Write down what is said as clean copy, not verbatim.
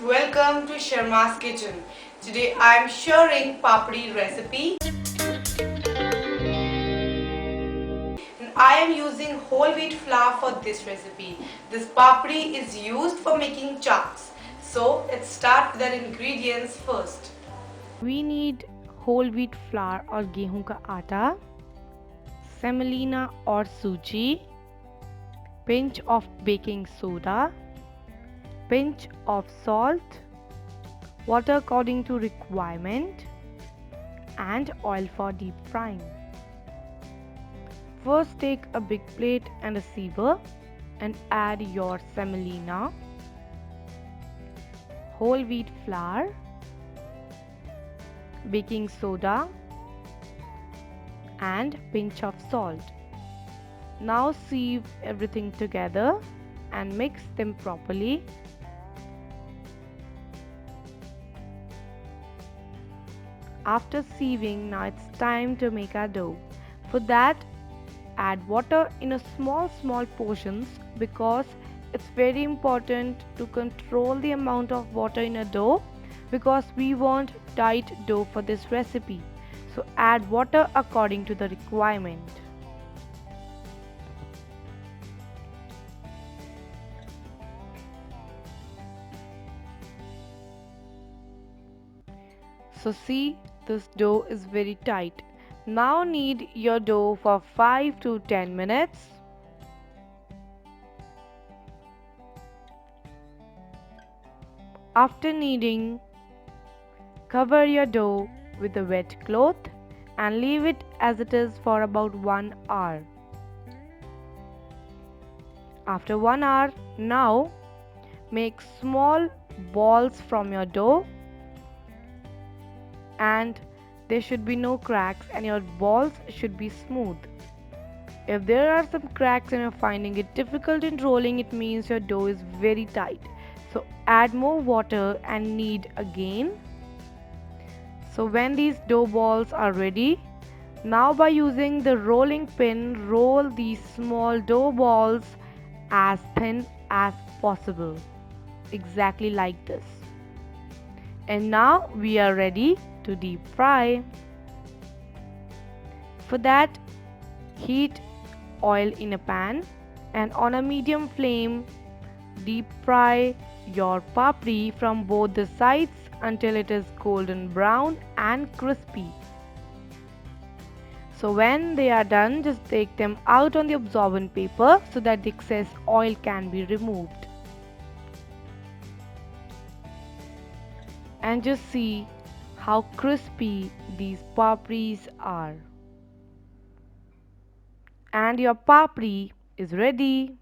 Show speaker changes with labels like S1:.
S1: Welcome to Sharma's Kitchen. Today I am sharing papdi recipe. And I am using whole wheat flour for this recipe. This papdi is used for making chaats. So let's start with our ingredients first.
S2: We need whole wheat flour और गेहूं का आटा, semolina और सूजी, pinch of baking soda, pinch of salt, water according to requirement, and oil for deep frying. First take a big plate and a sieve and add your semolina, whole wheat flour, baking soda and pinch of salt. Now sieve everything together and mix them properly. After sieving, now it's time to make our dough. For that, add water in a small portions because it's very important to control the amount of water in a dough because we want tight dough for this recipe. So add water according to the requirement. So see, this dough is very tight. Now knead your dough for 5 to 10 minutes. After kneading, cover your dough with a wet cloth and leave it as it is for about 1 hour. After 1 hour, now make small balls from your dough and there should be no cracks and your balls should be smooth. If there are some cracks and you're finding it difficult in rolling, it means your dough is very tight. So add more water and knead again. So when these dough balls are ready, now by using the rolling pin, roll these small dough balls as thin as possible. Exactly like this. And now we are ready to deep fry. For that, heat oil in a pan and on a medium flame, deep fry your papdi from both the sides until it is golden brown and crispy. So when they are done, just take them out on the absorbent paper so that the excess oil can be removed. And just see how crispy these papris are. And your papri is ready.